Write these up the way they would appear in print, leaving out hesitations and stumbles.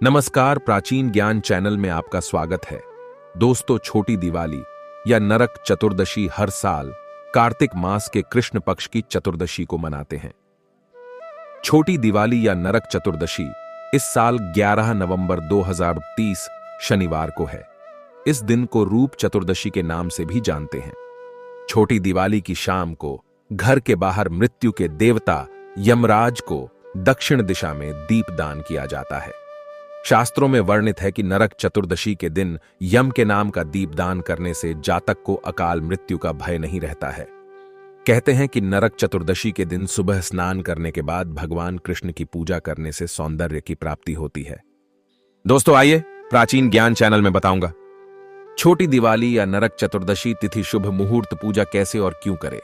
नमस्कार, प्राचीन ज्ञान चैनल में आपका स्वागत है। दोस्तों, छोटी दिवाली या नरक चतुर्दशी हर साल कार्तिक मास के कृष्ण पक्ष की चतुर्दशी को मनाते हैं। छोटी दिवाली या नरक चतुर्दशी इस साल 11 नवंबर 2030 शनिवार को है। इस दिन को रूप चतुर्दशी के नाम से भी जानते हैं। छोटी दिवाली की शाम को घर के बाहर मृत्यु के देवता यमराज को दक्षिण दिशा में दीपदान किया जाता है। शास्त्रों में वर्णित है कि नरक चतुर्दशी के दिन यम के नाम का दीपदान करने से जातक को अकाल मृत्यु का भय नहीं रहता है। कहते हैं कि नरक चतुर्दशी के दिन सुबह स्नान करने के बाद भगवान कृष्ण की पूजा करने से सौंदर्य की प्राप्ति होती है। दोस्तों, आइए प्राचीन ज्ञान चैनल में बताऊंगा छोटी दिवाली या नरक चतुर्दशी तिथि शुभ मुहूर्त पूजा कैसे और क्यों करें।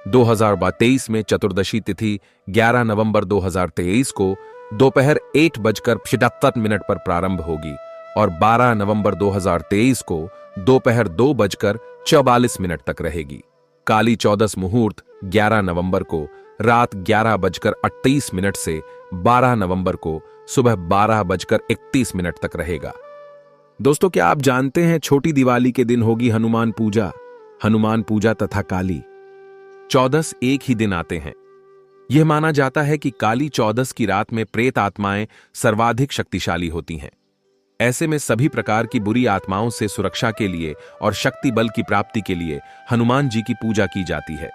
2023 में चतुर्दशी तिथि 11 नवंबर 2023 को दोपहर 8:75 पर प्रारंभ होगी और 12 नवंबर 2023 को दोपहर 2:44 तक रहेगी। काली चौदस मुहूर्त 11 नवंबर को रात 11:38 से 12 नवंबर को सुबह 12:31 तक रहेगा। दोस्तों, क्या आप जानते हैं छोटी दिवाली के दिन होगी हनुमान पूजा तथा काली चौदस एक ही दिन आते हैं। यह माना जाता है कि काली चौदस की रात में प्रेत आत्माएं सर्वाधिक शक्तिशाली होती हैं। ऐसे में सभी प्रकार की बुरी आत्माओं से सुरक्षा के लिए और शक्ति बल की प्राप्ति के लिए हनुमान जी की पूजा की जाती है।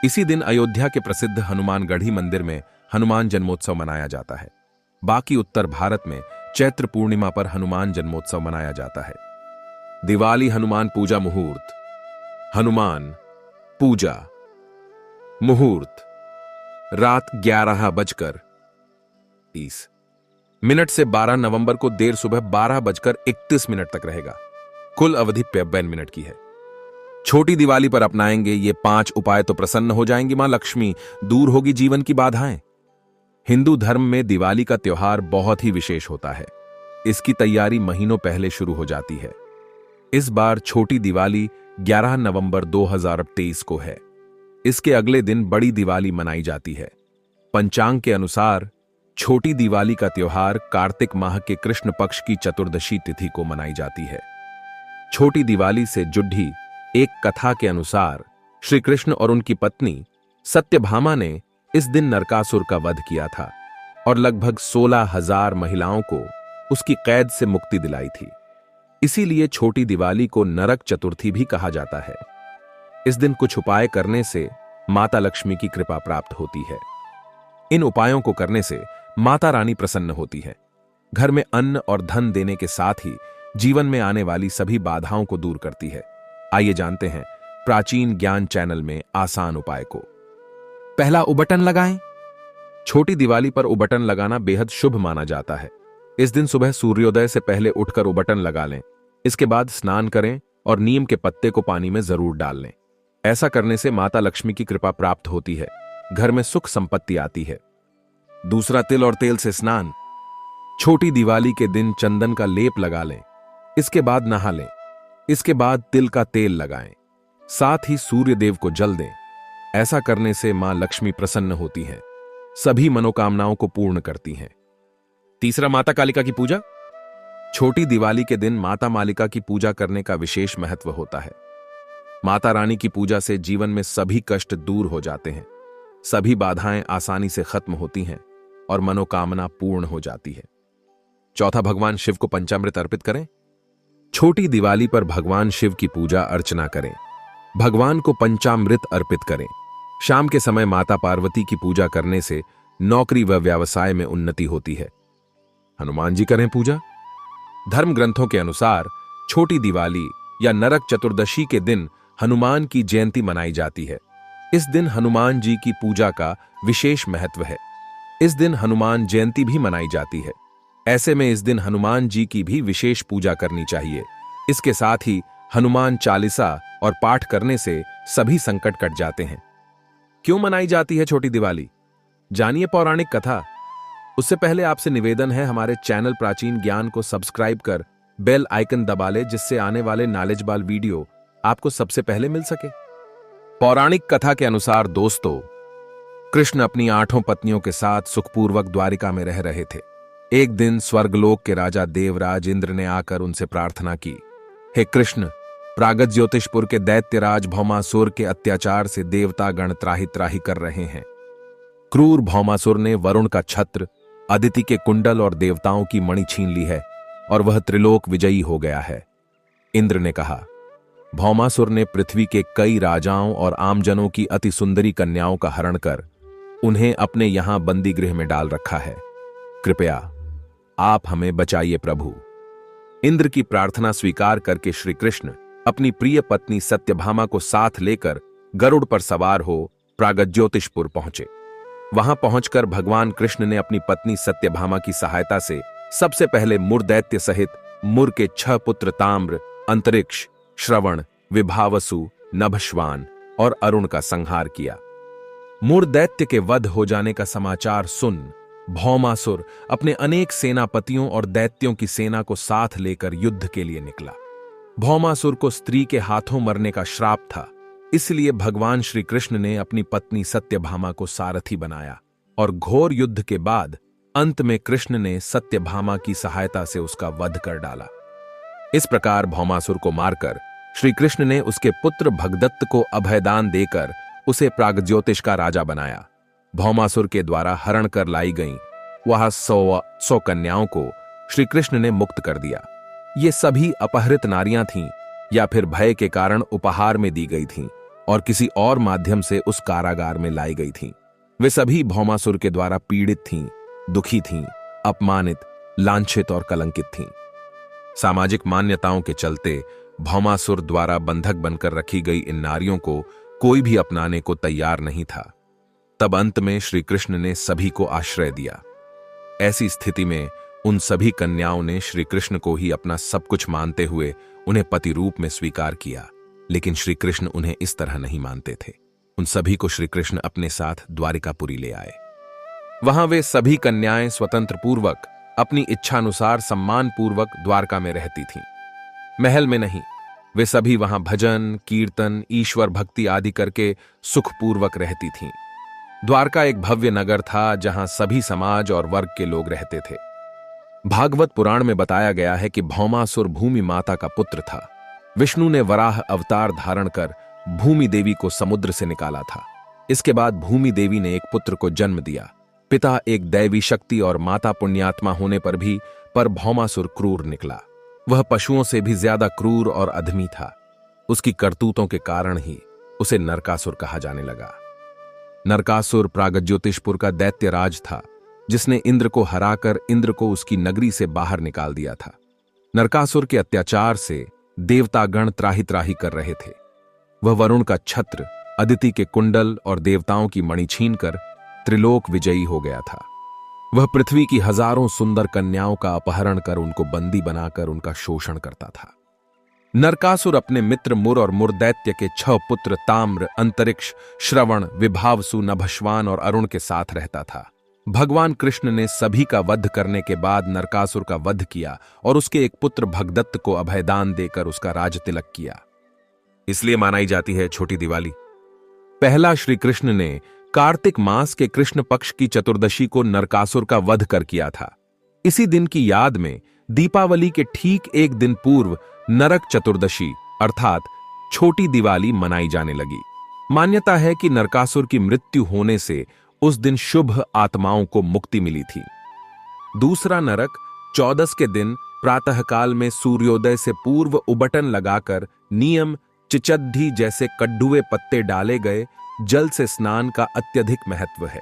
इसी दिन अयोध्या के प्रसिद्ध हनुमानगढ़ी मंदिर में हनुमान जन्मोत्सव मनाया जाता है। बाकी उत्तर भारत में चैत्र पूर्णिमा पर हनुमान जन्मोत्सव मनाया जाता है। दिवाली हनुमान पूजा मुहूर्त। हनुमान पूजा मुहूर्त रात 11:30 से 12 नवंबर को देर सुबह 12:31 तक रहेगा। कुल अवधि 52 मिनट की है। छोटी दिवाली पर अपनाएंगे ये 5 उपाय तो प्रसन्न हो जाएंगी मां लक्ष्मी, दूर होगी जीवन की बाधाएं। हिंदू धर्म में दिवाली का त्योहार बहुत ही विशेष होता है। इसकी तैयारी महीनों पहले शुरू हो जाती है। इस बार छोटी दिवाली 11 नवंबर 2023 को है। इसके अगले दिन बड़ी दिवाली मनाई जाती है। पंचांग के अनुसार छोटी दिवाली का त्योहार कार्तिक माह के कृष्ण पक्ष की चतुर्दशी तिथि को मनाई जाती है। छोटी दिवाली से जुड़ी एक कथा के अनुसार श्री कृष्ण और उनकी पत्नी सत्यभामा ने इस दिन नरकासुर का वध किया था और लगभग 16,000 महिलाओं को उसकी कैद से मुक्ति दिलाई थी। इसीलिए छोटी दिवाली को नरक चतुर्थी भी कहा जाता है। इस दिन कुछ उपाय करने से माता लक्ष्मी की कृपा प्राप्त होती है। इन उपायों को करने से माता रानी प्रसन्न होती है। घर में अन्न और धन देने के साथ ही जीवन में आने वाली सभी बाधाओं को दूर करती है। आइए जानते हैं प्राचीन ज्ञान चैनल में आसान उपाय को। पहला, उबटन लगाएं। छोटी दिवाली पर उबटन लगाना बेहद शुभ माना जाता है। इस दिन सुबह सूर्योदय से पहले उठकर उबटन लगा लें। इसके बाद स्नान करें और नीम के पत्ते को पानी में जरूर डाल लें। ऐसा करने से माता लक्ष्मी की कृपा प्राप्त होती है। घर में सुख संपत्ति आती है। दूसरा, तिल और तेल से स्नान। छोटी दिवाली के दिन चंदन का लेप लगा लें। इसके बाद नहा लें। इसके बाद तिल का तेल लगाएं। साथ ही सूर्य देव को जल दें। ऐसा करने से मां लक्ष्मी प्रसन्न होती हैं, सभी मनोकामनाओं को पूर्ण करती हैं। तीसरा, माता कालिका की पूजा। छोटी दिवाली के दिन माता मालिका की पूजा करने का विशेष महत्व होता है। माता रानी की पूजा से जीवन में सभी कष्ट दूर हो जाते हैं, सभी बाधाएं आसानी से खत्म होती हैं और मनोकामना पूर्ण हो जाती है। चौथा, भगवान शिव को पंचामृत अर्पित करें। छोटी दिवाली पर भगवान शिव की पूजा अर्चना करें। भगवान को पंचामृत अर्पित करें। शाम के समय माता पार्वती की पूजा करने से नौकरी व व्यवसाय में उन्नति होती है। हनुमान जी करें पूजा। धर्म ग्रंथों के अनुसार छोटी दिवाली या नरक चतुर्दशी के दिन हनुमान की जयंती मनाई जाती है। इस दिन हनुमान जी की पूजा का विशेष महत्व है। इस दिन हनुमान जयंती भी मनाई जाती है। ऐसे में इस दिन हनुमान जी की भी विशेष पूजा करनी चाहिए। इसके साथ ही हनुमान चालीसा और पाठ करने से सभी संकट कट जाते हैं। क्यों मनाई जाती है छोटी दिवाली, जानिए पौराणिक कथा। उससे पहले आपसे निवेदन है, हमारे चैनल प्राचीन ज्ञान को सब्सक्राइब कर बेल आइकन दबा ले, जिससे आने वाले नॉलेज बाल वीडियो आपको सबसे पहले मिल सके। पौराणिक कथा के अनुसार दोस्तों, कृष्ण अपनी 8 पत्नियों के साथ सुखपूर्वक द्वारिका में रह रहे थे। एक दिन स्वर्गलोक के राजा देवराज इंद्र ने आकर उनसे प्रार्थना की, हे कृष्ण, प्रागत ज्योतिषपुर के दैत्यराज भौमासुर के अत्याचार से देवतागण त्राहि त्राहि कर रहे हैं। क्रूर भौमासुर ने वरुण का छत्र, अदिति के कुंडल और देवताओं की मणि छीन ली है और वह त्रिलोक विजयी हो गया है। इंद्र ने कहा, भौमासुर ने पृथ्वी के कई राजाओं और आमजनों की अति सुंदरी कन्याओं का हरण कर उन्हें अपने यहां बंदी गृह में डाल रखा है। कृपया आप हमें बचाइए प्रभु। इंद्र की प्रार्थना स्वीकार करके श्री कृष्ण अपनी प्रिय पत्नी सत्यभामा को साथ लेकर गरुड़ पर सवार हो प्रागज्योतिषपुर पहुंचे। वहां पहुंचकर भगवान कृष्ण ने अपनी पत्नी सत्यभामा की सहायता से सबसे पहले मुर दैत्य सहित मुर के 6 पुत्र ताम्र, अंतरिक्ष, श्रवण, विभावसु, नभश्वान और अरुण का संहार किया। मुर दैत्य के वध हो जाने का समाचार सुन भौमासुर अपने अनेक सेनापतियों और दैत्यों की सेना को साथ लेकर युद्ध के लिए निकला। भौमासुर को स्त्री के हाथों मरने का श्राप था, इसलिए भगवान श्री कृष्ण ने अपनी पत्नी सत्यभामा को सारथी बनाया और घोर युद्ध के बाद अंत में कृष्ण ने सत्यभामा की सहायता से उसका वध कर डाला। इस प्रकार भौमासुर को मारकर श्री कृष्ण ने उसके पुत्र भगदत्त को अभयदान देकर उसे प्रागज्योतिष का राजा बनाया। भौमासुर के द्वारा हरण कर लाई गईं वह 100 कन्याओं को श्री कृष्ण ने मुक्त कर दिया। ये सभी अपहृत नारियां थीं या फिर भय के कारण उपहार में दी गई थीं और किसी और माध्यम से उस कारागार में लाई गई थीं। वे सभी भौमासुर के द्वारा पीड़ित थीं, दुखी थीं, अपमानित, लांछित और कलंकित थीं। सामाजिक मान्यताओं के चलते भौमासुर द्वारा बंधक बनकर रखी गई इन नारियों को कोई भी अपनाने को तैयार नहीं था। तब अंत में श्री कृष्ण ने सभी को आश्रय दिया। ऐसी स्थिति में उन सभी कन्याओं ने श्री कृष्ण को ही अपना सब कुछ मानते हुए उन्हें पति रूप में स्वीकार किया, लेकिन श्री कृष्ण उन्हें इस तरह नहीं मानते थे। उन सभी को श्री कृष्ण अपने साथ द्वारिकापुरी ले आए। वहां वे सभी कन्याएं स्वतंत्र पूर्वक अपनी इच्छानुसार सम्मान पूर्वक द्वारका में रहती थीं। महल में नहीं, वे सभी वहां भजन, कीर्तन, ईश्वर भक्ति आदि करके सुखपूर्वक रहती थीं। द्वारका एक भव्य नगर था जहां सभी समाज और वर्ग के लोग रहते थे। भागवत पुराण में बताया गया है कि भौमासुर भूमि माता का पुत्र था। विष्णु ने वराह अवतार धारण कर भूमि देवी को समुद्र से निकाला था। इसके बाद भूमि देवी ने एक पुत्र को जन्म दिया। पिता एक दैवी शक्ति और माता पुण्यात्मा होने पर भी भौमासुर क्रूर निकला। वह पशुओं से भी ज्यादा क्रूर और अधमी था। उसकी करतूतों के कारण ही उसे नरकासुर कहा जाने लगा। नरकासुर प्रागज्योतिषपुर का दैत्य राज था, जिसने इंद्र को हराकर इंद्र को उसकी नगरी से बाहर निकाल दिया था। नरकासुर के अत्याचार से देवतागण त्राहि त्राहि कर रहे थे। वह वरुण का छत्र, अदिति के कुंडल और देवताओं की मणि छीनकर त्रिलोक विजयी हो गया था। वह पृथ्वी की हजारों सुंदर कन्याओं का अपहरण कर उनको बंदी बनाकर उनका शोषण करता था। नरकासुर अपने मित्र मुर और मुरदैत्य के 6 पुत्र ताम्र, अंतरिक्ष, श्रवण, विभावसु, नभश्वान और अरुण के साथ रहता था। भगवान कृष्ण ने सभी का वध करने के बाद नरकासुर का वध किया और उसके एक पुत्र भगदत्त को अभयदान देकर उसका राज तिलक किया। इसलिए मनाई जाती है छोटी दिवाली। पहला श्री कृष्ण ने कार्तिक मास के कृष्ण पक्ष की चतुर्दशी को नरकासुर का वध कर किया था। इसी दिन की याद में दीपावली के ठीक एक दिन पूर्व नरक चतुर्दशी अर्थात छोटी दिवाली मनाई जाने लगी। मान्यता है कि नरकासुर की मृत्यु होने से उस दिन शुभ आत्माओं को मुक्ति मिली थी। दूसरा नरक 14 के दिन प्रातःकाल में सूर्योदय से पूर्व उबटन लगाकर नियम चिचड्ढी जैसे कड्डुए पत्ते डाले गए जल से स्नान का अत्यधिक महत्व है।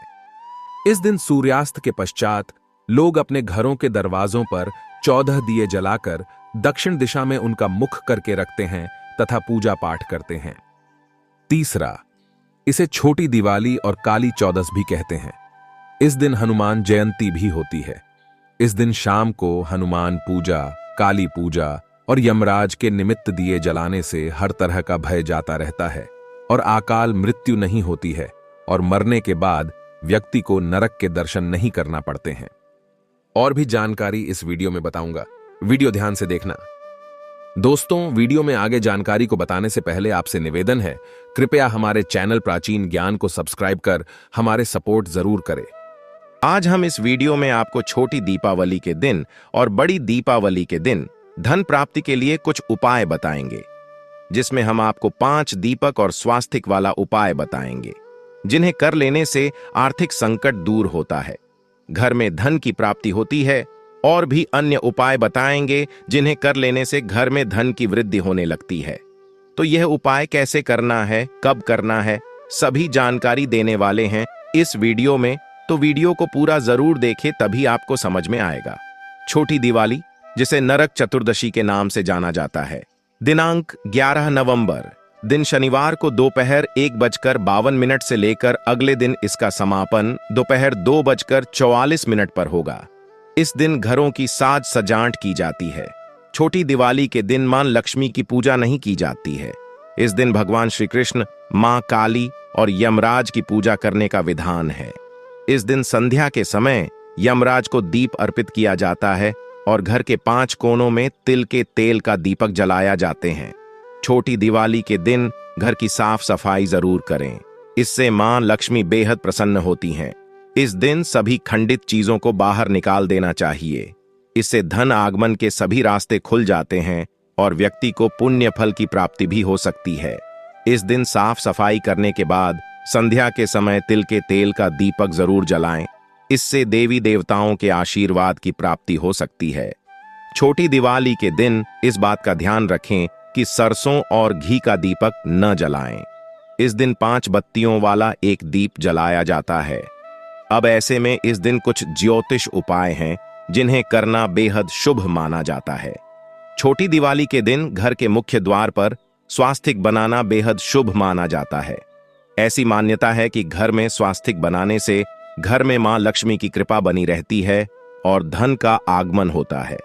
इस दिन सूर्यास्त के पश्चात लोग अपने घरों के दरवाजों पर 14 दिए जलाकर दक्षिण दिशा में उनका मुख करके रखते हैं तथा पूजा पाठ करते हैं। तीसरा, इसे छोटी दिवाली और काली चौदस भी कहते हैं। इस दिन हनुमान जयंती भी होती है। इस दिन शाम को हनुमान पूजा, काली पूजा और यमराज के निमित्त दिए जलाने से हर तरह का भय जाता रहता है और अकाल मृत्यु नहीं होती है और मरने के बाद व्यक्ति को नरक के दर्शन नहीं करना पड़ते हैं। और भी जानकारी इस वीडियो में बताऊंगा, वीडियो ध्यान से देखना। दोस्तों, वीडियो में आगे जानकारी को बताने से पहले आपसे निवेदन है, कृपया हमारे चैनल प्राचीन ज्ञान को सब्सक्राइब कर हमारे सपोर्ट जरूर करें। आज हम इस वीडियो में आपको छोटी दीपावली के दिन और बड़ी दीपावली के दिन धन प्राप्ति के लिए कुछ उपाय बताएंगे, जिसमें हम आपको 5 दीपक और स्वास्तिक वाला उपाय बताएंगे, जिन्हें कर लेने से आर्थिक संकट दूर होता है, घर में धन की प्राप्ति होती है। और भी अन्य उपाय बताएंगे जिन्हें कर लेने से घर में धन की वृद्धि होने लगती है। तो यह उपाय कैसे करना है, कब करना है, सभी जानकारी देने वाले हैं इस वीडियो में, तो वीडियो को पूरा जरूर देखें, तभी आपको समझ में आएगा। छोटी दिवाली, जिसे नरक चतुर्दशी के नाम से जाना जाता है, दिनांक 11 नवंबर, दिन शनिवार को दोपहर 1:52 से लेकर अगले दिन इसका समापन दोपहर 2:44 पर होगा। इस दिन घरों की साज सजावट की जाती है। छोटी दिवाली के दिन मां लक्ष्मी की पूजा नहीं की जाती है। इस दिन भगवान श्री कृष्ण, मां काली और यमराज की पूजा करने का विधान है। इस दिन संध्या के समय यमराज को दीप अर्पित किया जाता है और घर के 5 कोनों में तिल के तेल का दीपक जलाया जाते हैं। छोटी दिवाली के दिन घर की साफ सफाई जरूर करें, इससे मां लक्ष्मी बेहद प्रसन्न होती हैं। इस दिन सभी खंडित चीजों को बाहर निकाल देना चाहिए। इससे धन आगमन के सभी रास्ते खुल जाते हैं और व्यक्ति को पुण्य फल की प्राप्ति भी हो सकती है। इस दिन साफ सफाई करने के बाद संध्या के समय तिल के तेल का दीपक जरूर जलाएं, इससे देवी देवताओं के आशीर्वाद की प्राप्ति हो सकती है। छोटी दिवाली के दिन इस बात का ध्यान रखें कि सरसों और घी का दीपक न जलाएं। इस दिन 5 बत्तियों वाला एक दीप जलाया जाता है। अब ऐसे में इस दिन कुछ ज्योतिष उपाय हैं जिन्हें करना बेहद शुभ माना जाता है। छोटी दिवाली के दिन घर के मुख्य द्वार पर स्वास्तिक बनाना बेहद शुभ माना जाता है। ऐसी मान्यता है कि घर में स्वास्तिक बनाने से घर में मां लक्ष्मी की कृपा बनी रहती है और धन का आगमन होता है।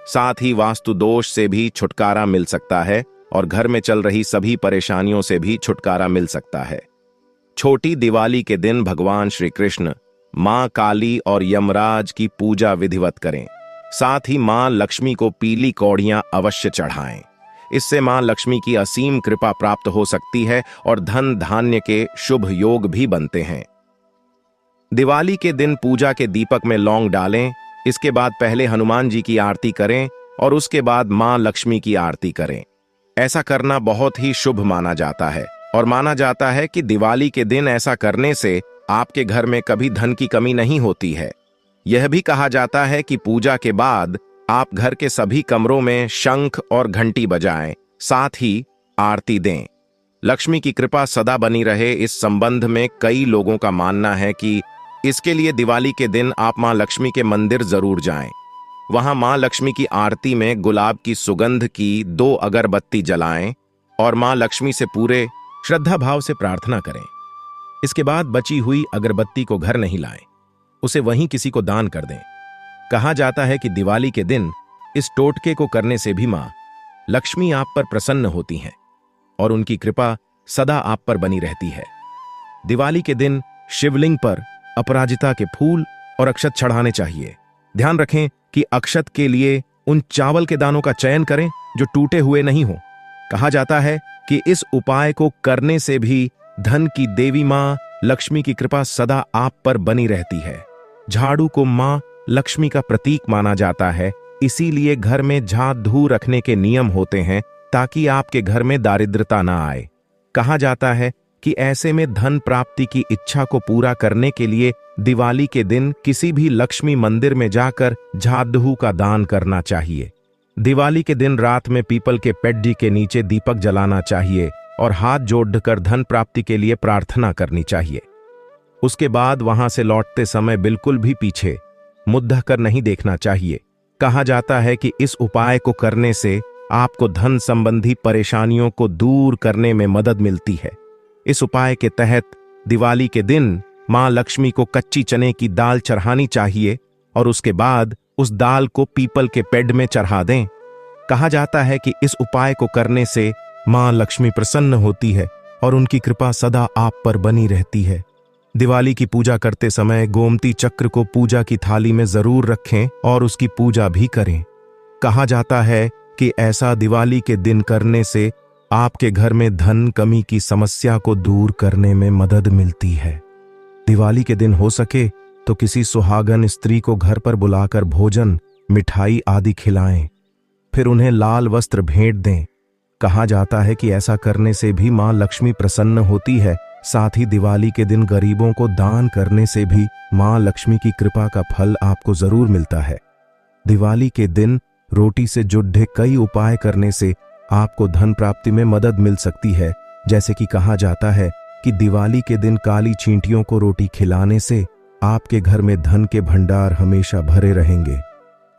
साथ ही वास्तु दोष से भी छुटकारा मिल सकता है और घर में चल रही सभी परेशानियों से भी छुटकारा मिल सकता है। छोटी दिवाली के दिन भगवान श्री कृष्ण, मां काली और यमराज की पूजा विधिवत करें। साथ ही मां लक्ष्मी को पीली कौड़ियां अवश्य चढ़ाएं। इससे मां लक्ष्मी की असीम कृपा प्राप्त हो सकती है और धन धान्य के शुभ योग भी बनते हैं। दिवाली के दिन पूजा के दीपक में लौंग डालें। इसके बाद पहले हनुमान जी की आरती करें और उसके बाद मां लक्ष्मी की आरती करें। ऐसा करना बहुत ही शुभ माना जाता है और माना जाता है कि दिवाली के दिन ऐसा करने से आपके घर में कभी धन की कमी नहीं होती है। यह भी कहा जाता है कि पूजा के बाद आप घर के सभी कमरों में शंख और घंटी बजाएं, साथ ही आरती दें। लक्ष्मी की कृपा सदा बनी रहे, इस संबंध में कई लोगों का मानना है कि इसके लिए दिवाली के दिन आप मां लक्ष्मी के मंदिर जरूर जाएं। वहां मां लक्ष्मी की आरती में गुलाब की सुगंध की 2 अगरबत्ती जलाएं और मां लक्ष्मी से पूरे श्रद्धा भाव से प्रार्थना करें। इसके बाद बची हुई अगरबत्ती को घर नहीं लाएं, उसे वहीं किसी को दान कर दें। कहा जाता है कि दिवाली के दिन इस टोटके को करने से भी मां लक्ष्मी आप पर प्रसन्न होती हैं और उनकी कृपा सदा आप पर बनी रहती है। दिवाली के दिन शिवलिंग पर अपराजिता के फूल और अक्षत चढ़ाने चाहिए। ध्यान रखें कि अक्षत के लिए उन चावल के दानों का चयन करें जो टूटे हुए नहीं हो। कहा जाता है कि इस उपाय को करने से भी धन की देवी मां लक्ष्मी की कृपा सदा आप पर बनी रहती है। झाड़ू को मां लक्ष्मी का प्रतीक माना जाता है, इसीलिए घर में झाड़ धू रखने के नियम होते हैं ताकि आपके घर में दारिद्रता ना आए। कहा जाता है कि ऐसे में धन प्राप्ति की इच्छा को पूरा करने के लिए दिवाली के दिन किसी भी लक्ष्मी मंदिर में जाकर झाड़ू का दान करना चाहिए। दिवाली के दिन रात में पीपल के पेड्डी के नीचे दीपक जलाना चाहिए और हाथ जोड़कर धन प्राप्ति के लिए प्रार्थना करनी चाहिए। उसके बाद वहां से लौटते समय बिल्कुल भी पीछे मुद्दा कर नहीं देखना चाहिए। कहा जाता है कि इस उपाय को करने से आपको धन संबंधी परेशानियों को दूर करने में मदद मिलती है। इस उपाय के तहत दिवाली के दिन मां लक्ष्मी को कच्ची चने की दाल चढ़ानी चाहिए और उसके बाद उस दाल को पीपल के पेड़ में चढ़ा दें। कहा जाता है कि इस उपाय को करने से मां लक्ष्मी प्रसन्न होती है और उनकी कृपा सदा आप पर बनी रहती है। दिवाली की पूजा करते समय गोमती चक्र को पूजा की थाली में जरूर रखें और उसकी पूजा भी करें। कहा जाता है कि ऐसा दिवाली के दिन करने से आपके घर में धन कमी की समस्या को दूर करने में मदद मिलती है। दिवाली के दिन हो सके तो किसी सुहागन स्त्री को घर पर बुलाकर भोजन, मिठाई आदि खिलाएं, फिर उन्हें लाल वस्त्र भेंट दें। कहा जाता है कि ऐसा करने से भी मां लक्ष्मी प्रसन्न होती है। साथ ही दिवाली के दिन गरीबों को दान करने से भी मां लक्ष्मी की कृपा का फल आपको जरूर मिलता है। दिवाली के दिन रोटी से जुड़े कई उपाय करने से आपको धन प्राप्ति में मदद मिल सकती है। जैसे कि कहा जाता है कि दिवाली के दिन काली चींटियों को रोटी खिलाने से आपके घर में धन के भंडार हमेशा भरे रहेंगे।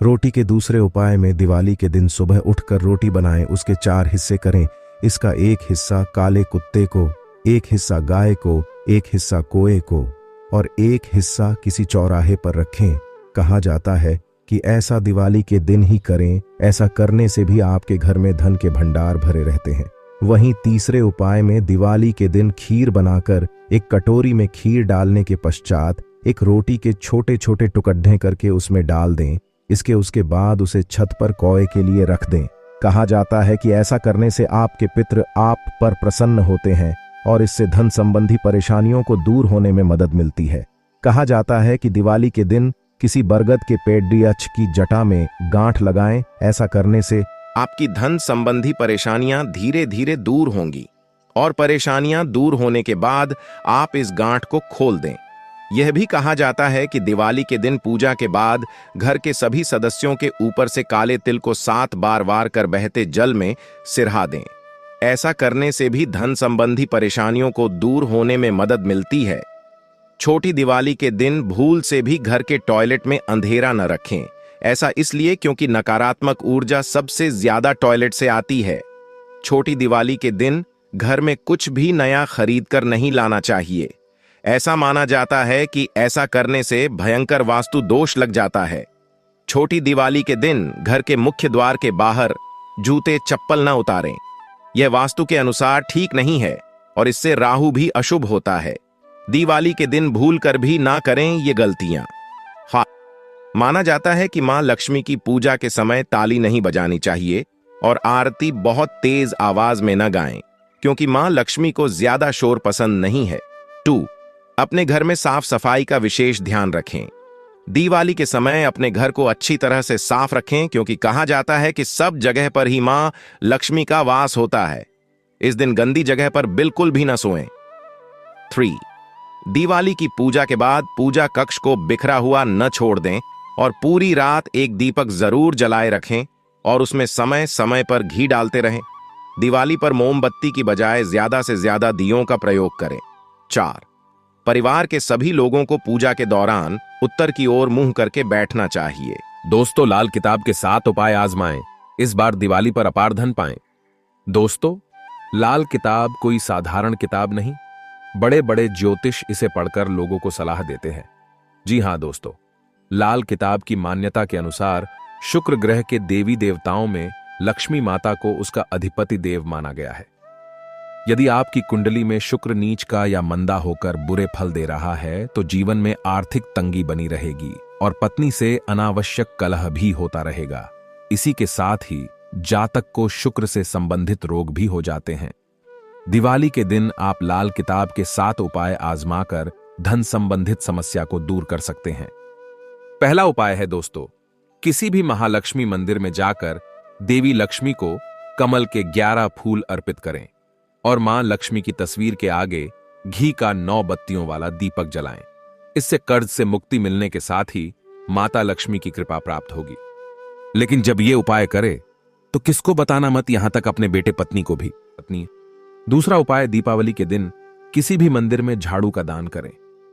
रोटी के दूसरे उपाय में दिवाली के दिन सुबह उठकर रोटी बनाएं, उसके 4 हिस्से करें। इसका एक हिस्सा काले कुत्ते को, एक हिस्सा गाय को, एक हिस्सा कोए को और एक हिस्सा किसी चौराहे पर रखें। कहा जाता है कि ऐसा दिवाली के दिन ही करें, ऐसा करने से भी आपके घर में धन के भंडार भरे रहते हैं। वहीं तीसरे उपाय में दिवाली के दिन खीर बनाकर एक कटोरी में खीर डालने के पश्चात एक रोटी के छोटे छोटे टुकड़े करके उसमें डाल दें। उसके बाद उसे छत पर कौए के लिए रख दें। कहा जाता है कि ऐसा करने से आपके पितृ आप पर प्रसन्न होते हैं और इससे धन संबंधी परेशानियों को दूर होने में मदद मिलती है। कहा जाता है कि दिवाली के दिन किसी बरगद के पेड़ की जटा में गांठ लगाएं। ऐसा करने से आपकी धन संबंधी परेशानियां धीरे धीरे दूर होंगी और परेशानियां दूर होने के बाद आप इस गांठ को खोल दें। यह भी कहा जाता है कि दिवाली के दिन पूजा के बाद घर के सभी सदस्यों के ऊपर से काले तिल को 7 बार वार कर बहते जल में सिरहा दें। ऐसा करने से भी धन संबंधी परेशानियों को दूर होने में मदद मिलती है। छोटी दिवाली के दिन भूल से भी घर के टॉयलेट में अंधेरा न रखें। ऐसा इसलिए क्योंकि नकारात्मक ऊर्जा सबसे ज्यादा टॉयलेट से आती है। छोटी दिवाली के दिन घर में कुछ भी नया खरीदकर नहीं लाना चाहिए। ऐसा माना जाता है कि ऐसा करने से भयंकर वास्तु दोष लग जाता है। छोटी दिवाली के दिन घर के मुख्य द्वार के बाहर जूते चप्पल न उतारें। यह वास्तु के अनुसार ठीक नहीं है और इससे राहु भी अशुभ होता है। दिवाली के दिन भूल कर भी ना करें ये गलतियां। माना जाता है कि मां लक्ष्मी की पूजा के समय ताली नहीं बजानी चाहिए और आरती बहुत तेज आवाज में न गाएं, क्योंकि मां लक्ष्मी को ज्यादा शोर पसंद नहीं है। 2. अपने घर में साफ सफाई का विशेष ध्यान रखें। दिवाली के समय अपने घर को अच्छी तरह से साफ रखें, क्योंकि कहा जाता है कि सब जगह पर ही मां लक्ष्मी का वास होता है। इस दिन गंदी जगह पर बिल्कुल भी न सोएं। 3. दिवाली की पूजा के बाद पूजा कक्ष को बिखरा हुआ न छोड़ दें और पूरी रात एक दीपक जरूर जलाए रखें और उसमें समय समय पर घी डालते रहें। दिवाली पर मोमबत्ती की बजाय ज्यादा से ज्यादा दियों का प्रयोग करें। 4. परिवार के सभी लोगों को पूजा के दौरान उत्तर की ओर मुंह करके बैठना चाहिए। दोस्तों, लाल किताब के 7 उपाय आजमाएं, इस बार दिवाली पर अपार धन पाएं। दोस्तों, लाल किताब कोई साधारण किताब नहीं। बड़े बड़े ज्योतिष इसे पढ़कर लोगों को सलाह देते हैं। जी हां दोस्तों, लाल किताब की मान्यता के अनुसार शुक्र ग्रह के देवी देवताओं में लक्ष्मी माता को उसका अधिपति देव माना गया है। यदि आपकी कुंडली में शुक्र नीच का या मंदा होकर बुरे फल दे रहा है तो जीवन में आर्थिक तंगी बनी रहेगी और पत्नी से अनावश्यक कलह भी होता रहेगा। इसी के साथ ही जातक को शुक्र से संबंधित रोग भी हो जाते हैं। दिवाली के दिन आप लाल किताब के 7 उपाय आजमाकर धन संबंधित समस्या को दूर कर सकते हैं। पहला उपाय है दोस्तों, किसी भी महालक्ष्मी मंदिर में जाकर देवी लक्ष्मी को कमल के 11 फूल अर्पित करें और मां लक्ष्मी की तस्वीर के आगे घी का 9 बत्तियों वाला दीपक जलाएं। इससे कर्ज से मुक्ति मिलने के साथ ही माता लक्ष्मी की कृपा प्राप्त होगी। लेकिन जब ये उपाय करे तो किसको बताना मत, यहां तक अपने बेटे पत्नी को भी। दूसरा उपाय, दीपावली के दिन किसी भी मंदिर में झाड़ू का दान करें।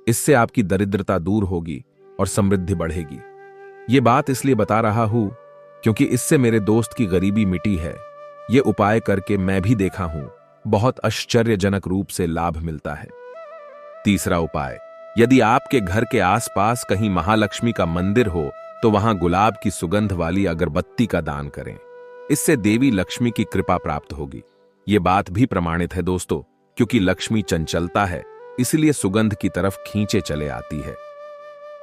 इससे आपकी दरिद्रता दूर होगी और समृद्धि बढ़ेगी। ये बात इसलिए बता रहा हूं क्योंकि इससे मेरे दोस्त की गरीबी मिटी है। ये उपाय करके मैं भी देखा हूं, बहुत आश्चर्यजनक रूप से लाभ मिलता है। तीसरा उपाय, यदि आपके घर के आसपास कहीं महालक्ष्मी का मंदिर हो तो वहां गुलाब की सुगंध वाली अगरबत्ती का दान करें। इससे देवी लक्ष्मी की कृपा प्राप्त होगी। ये बात भी प्रमाणित है दोस्तों, क्योंकि लक्ष्मी चंचलता है, इसलिए सुगंध की तरफ खींचे चले आती है।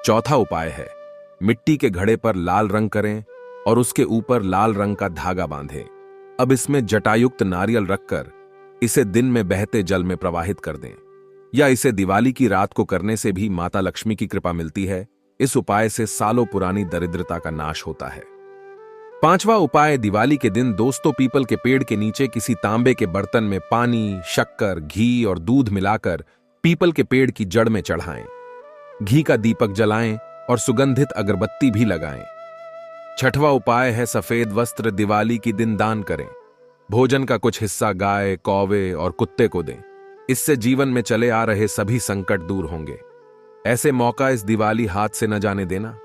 चौथा उपाय है, मिट्टी के घड़े पर लाल रंग करें और उसके ऊपर लाल रंग का धागा बांधें। अब इसमें जटायुक्त नारियल रखकर इसे दिन में बहते जल में प्रवाहित कर दें। या इसे दिवाली की रात को करने से भी माता लक्ष्मी की कृपा मिलती है। इस उपाय से सालों पुरानी दरिद्रता का नाश होता है। पांचवा उपाय, दिवाली के दिन दोस्तों पीपल के पेड़ के नीचे किसी तांबे के बर्तन में पानी, शक्कर, घी और दूध मिलाकर पीपल के पेड़ की जड़ में चढ़ाएं। घी का दीपक जलाएं और सुगंधित अगरबत्ती भी लगाएं। छठवां उपाय है सफेद वस्त्र दिवाली की दिन दान करें। भोजन का कुछ हिस्सा गाय, कौवे और कुत्ते को दें। इससे जीवन में चले आ रहे सभी संकट दूर होंगे। ऐसे मौका इस दिवाली हाथ से न जाने देना।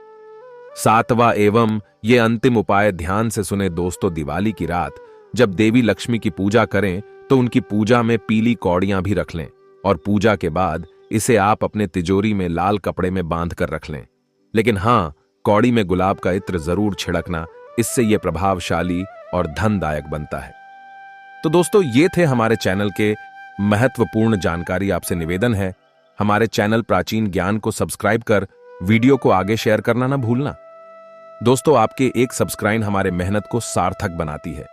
सातवां एवं ये अंतिम उपाय ध्यान से सुने दोस्तों। दिवाली की रात जब देवी लक्ष्मी की पूजा करें तो उनकी पूजा में पीली कौड़ियां भी रख लें और पूजा के बाद इसे आप अपने तिजोरी में लाल कपड़े में बांध कर रख लें। लेकिन हां, कौड़ी में गुलाब का इत्र जरूर छिड़कना, इससे यह प्रभावशाली और धनदायक बनता है। तो दोस्तों, ये थे हमारे चैनल के महत्वपूर्ण जानकारी। आपसे निवेदन है, हमारे चैनल प्राचीन ज्ञान को सब्सक्राइब कर वीडियो को आगे शेयर करना ना भूलना। दोस्तों, आपके एक सब्सक्राइब हमारे मेहनत को सार्थक बनाती है।